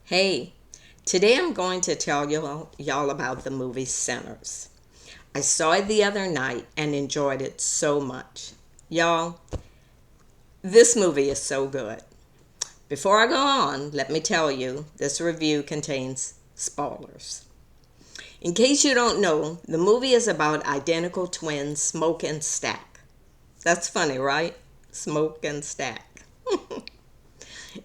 Hey, today I'm going to tell y'all about the movie Sinners. I saw it the other night and enjoyed it so much. Y'all, this movie is so good. Before I go on, let me tell you, this review contains spoilers. In case you don't know, the movie is about identical twins, Smoke and Stack. That's funny, right? Smoke and Stack.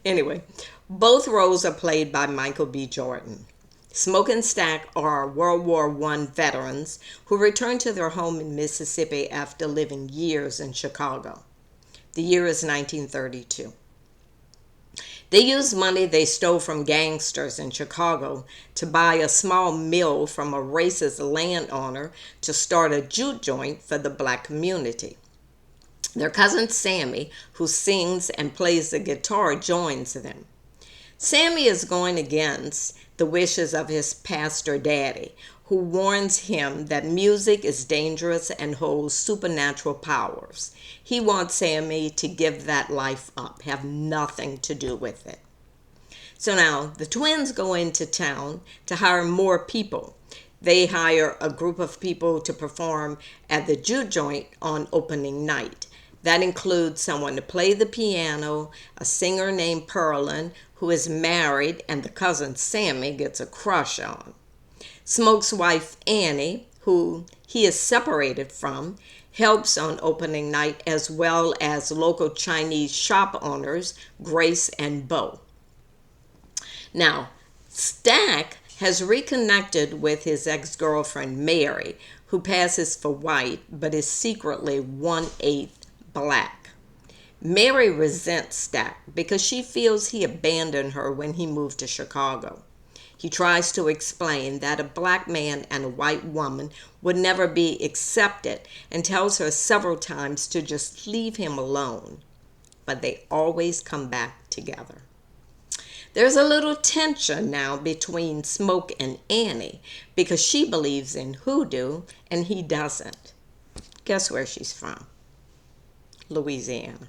Anyway, both roles are played by Michael B. Jordan. Smoke and Stack are World War I veterans who return to their home in Mississippi after living years in Chicago. The year is 1932. They used money they stole from gangsters in Chicago to buy a small mill from a racist landowner to start a jute joint for the black community. Their cousin Sammy, who sings and plays the guitar, joins them. Sammy is going against the wishes of his pastor daddy, who warns him that music is dangerous and holds supernatural powers. He wants Sammy to give that life up, have nothing to do with it. So now the twins go into town to hire more people. They hire a group of people to perform at the Jew joint on opening night. That includes someone to play the piano, a singer named Pearlin, who is married and the cousin Sammy gets a crush on. Smoke's wife Annie, who he is separated from, helps on opening night, as well as local Chinese shop owners Grace and Bo. Now, Stack has reconnected with his ex-girlfriend Mary, who passes for white but is secretly 1/8 black. Mary resents Stack because she feels he abandoned her when he moved to Chicago. He tries to explain that a black man and a white woman would never be accepted and tells her several times to just leave him alone. But they always come back together. There's a little tension now between Smoke and Annie because she believes in hoodoo and he doesn't. Guess where she's from? Louisiana.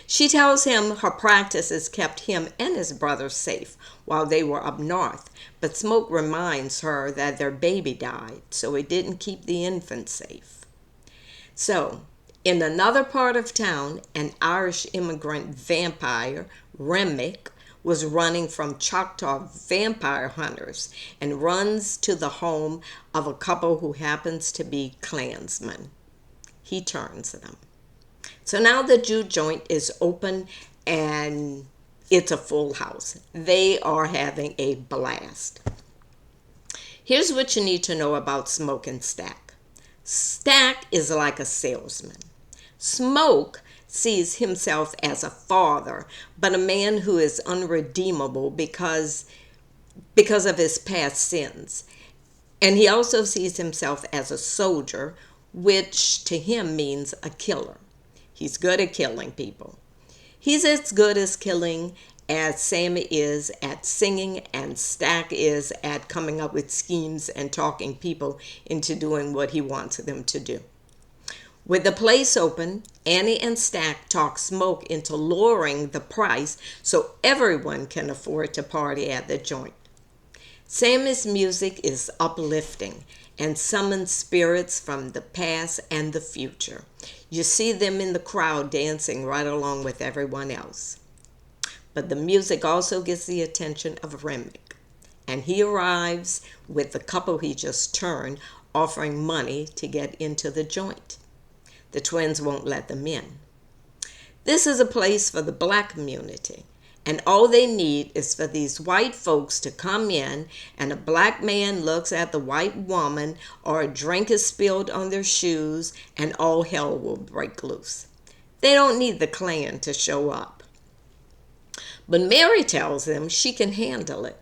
She tells him her practices kept him and his brother safe while they were up north, but Smoke reminds her that their baby died, so it didn't keep the infant safe. So, in another part of town, an Irish immigrant vampire, Remick, was running from Choctaw vampire hunters and runs to the home of a couple who happens to be Klansmen. He turns them. So now the Jew joint is open and it's a full house. They are having a blast. Here's what you need to know about Smoke and Stack. Stack is like a salesman. Smoke sees himself as a father, but a man who is unredeemable because of his past sins. And he also sees himself as a soldier, which to him means a killer. He's good at killing people. He's as good at killing as Sammy is at singing and Stack is at coming up with schemes and talking people into doing what he wants them to do. With the place open, Annie and Stack talk Smoke into lowering the price so everyone can afford to party at the joint. Sammy's music is uplifting and summons spirits from the past and the future. You see them in the crowd dancing right along with everyone else. But the music also gets the attention of Remick, and he arrives with the couple he just turned offering money to get into the joint. The twins won't let them in. This is a place for the black community, and all they need is for these white folks to come in and a black man looks at the white woman or a drink is spilled on their shoes and all hell will break loose. They don't need the Klan to show up. But Mary tells them she can handle it.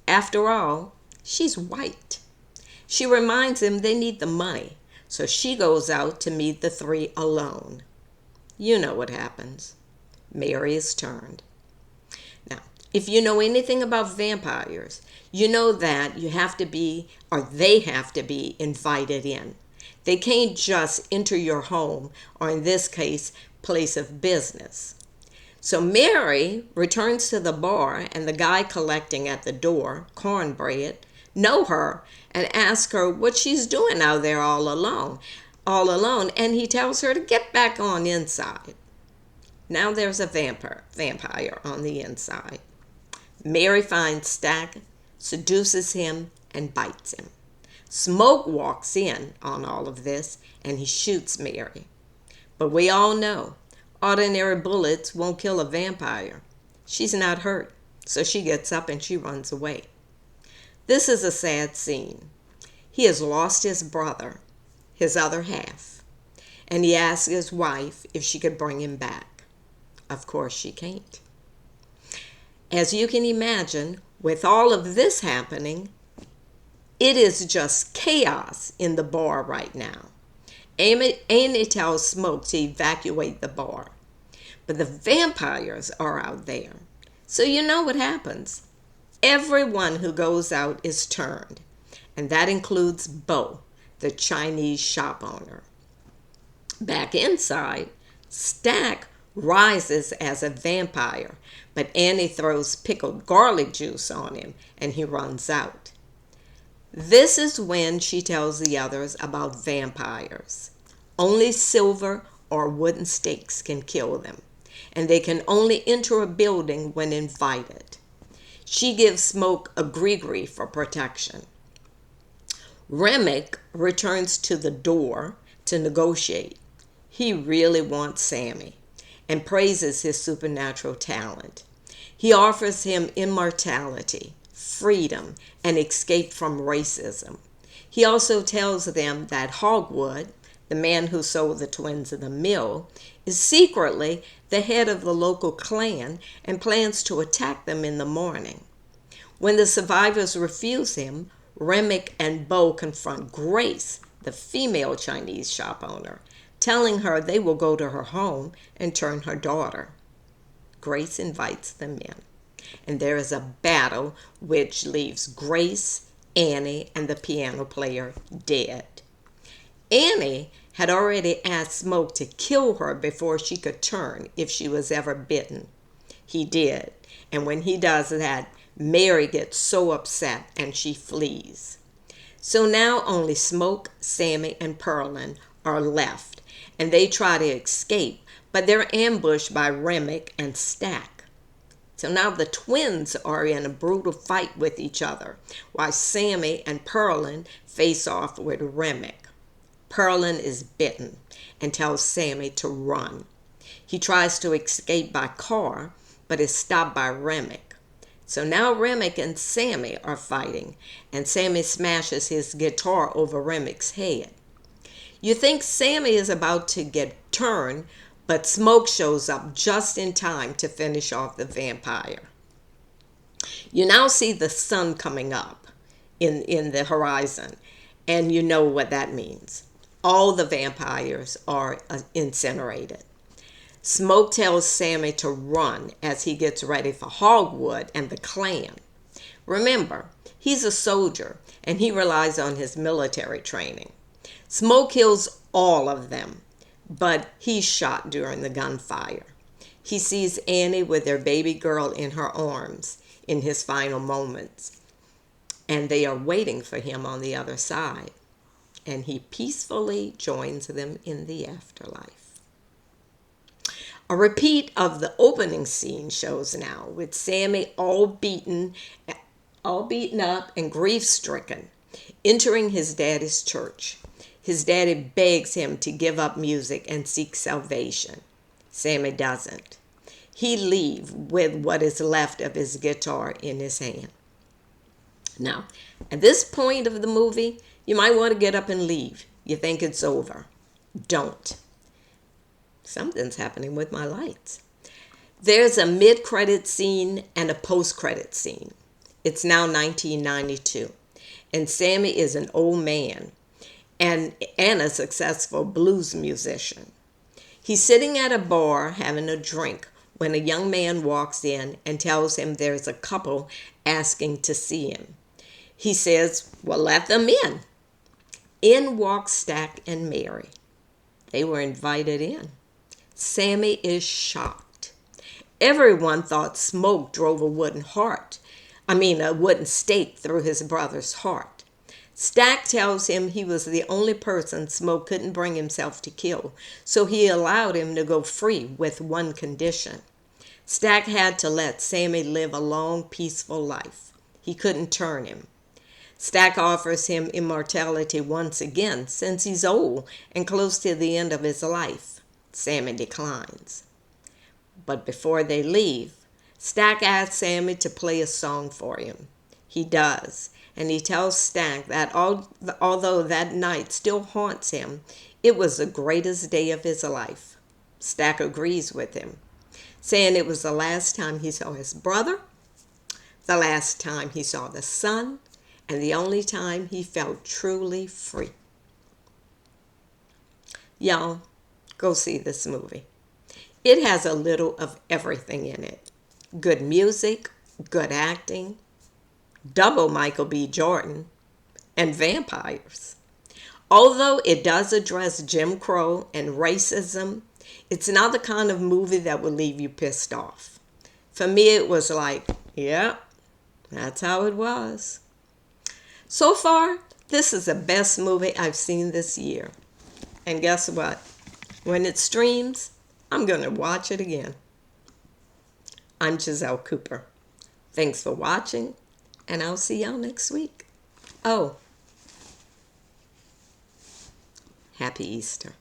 After all, she's white. She reminds them they need the money, so she goes out to meet the three alone. You know what happens. Mary is turned. Now, if you know anything about vampires, you know that you have to be, or they have to be, invited in. They can't just enter your home, or in this case, place of business. So Mary returns to the bar, and the guy collecting at the door, Cornbread, know her and ask her what she's doing out there all alone, and he tells her to get back on inside. Now there's a vampire on the inside. Mary finds Stack, seduces him, and bites him. Smoke walks in on all of this, and he shoots Mary. But we all know ordinary bullets won't kill a vampire. She's not hurt, so she gets up and she runs away. This is a sad scene. He has lost his brother, his other half, and he asks his wife if she could bring him back. Of course she can't. As you can imagine, with all of this happening, it is just chaos in the bar right now. Amy tells Smoke to evacuate the bar, but the vampires are out there. So you know what happens. Everyone who goes out is turned, and that includes Bo, the Chinese shop owner. Back inside, Stack rises as a vampire, but Annie throws pickled garlic juice on him, and he runs out. This is when she tells the others about vampires. Only silver or wooden stakes can kill them, and they can only enter a building when invited. She gives Smoke a gree-gree for protection. Remick returns to the door to negotiate. He really wants Sammy and praises his supernatural talent. He offers him immortality, freedom, and escape from racism. He also tells them that Hogwood, the man who sold the twins the mill, is secretly the head of the local clan and plans to attack them in the morning. When the survivors refuse him, Remick and Bo confront Grace, the female Chinese shop owner, telling her they will go to her home and turn her daughter. Grace invites them in, and there is a battle which leaves Grace, Annie, and the piano player dead. Annie had already asked Smoke to kill her before she could turn if she was ever bitten. He did, and when he does that, Mary gets so upset and she flees. So now only Smoke, Sammy, and Pearlin are left, and they try to escape, but they're ambushed by Remick and Stack. So now the twins are in a brutal fight with each other, while Sammy and Pearlin face off with Remick. Pearlin is bitten and tells Sammy to run. He tries to escape by car, but is stopped by Remick. So now Remick and Sammy are fighting, and Sammy smashes his guitar over Remick's head. You think Sammy is about to get turned, but Smoke shows up just in time to finish off the vampire. You now see the sun coming up in the horizon, and you know what that means. All the vampires are incinerated. Smoke tells Sammy to run as he gets ready for Hogwood and the clan. Remember, he's a soldier and he relies on his military training. Smoke kills all of them, but he's shot during the gunfire. He sees Annie with their baby girl in her arms in his final moments, and they are waiting for him on the other side, and he peacefully joins them in the afterlife. A repeat of the opening scene shows now, with Sammy all beaten up and grief-stricken, entering his daddy's church. His daddy begs him to give up music and seek salvation. Sammy doesn't. He leaves with what is left of his guitar in his hand. Now, at this point of the movie, you might want to get up and leave. You think it's over. Don't. Something's happening with my lights. There's a mid-credit scene and a post-credit scene. It's now 1992, and Sammy is an old man and a successful blues musician. He's sitting at a bar having a drink when a young man walks in and tells him there's a couple asking to see him. He says, well, let them in. In walk Stack and Mary. They were invited in. Sammy is shocked. Everyone thought Smoke drove a wooden stake through his brother's heart. Stack tells him he was the only person Smoke couldn't bring himself to kill, so he allowed him to go free with one condition. Stack had to let Sammy live a long, peaceful life. He couldn't turn him. Stack offers him immortality once again, since he's old and close to the end of his life. Sammy declines. But before they leave, Stack asks Sammy to play a song for him. He does, and he tells Stack that although that night still haunts him, it was the greatest day of his life. Stack agrees with him, saying it was the last time he saw his brother, the last time he saw the sun, and the only time he felt truly free. Y'all, go see this movie. It has a little of everything in it. Good music, good acting, double Michael B. Jordan, and vampires. Although it does address Jim Crow and racism, it's not the kind of movie that will leave you pissed off. For me, it was like, yeah, that's how it was. So far, this is the best movie I've seen this year. And guess what? When it streams, I'm going to watch it again. I'm Giselle Cooper. Thanks for watching, and I'll see y'all next week. Oh, happy Easter.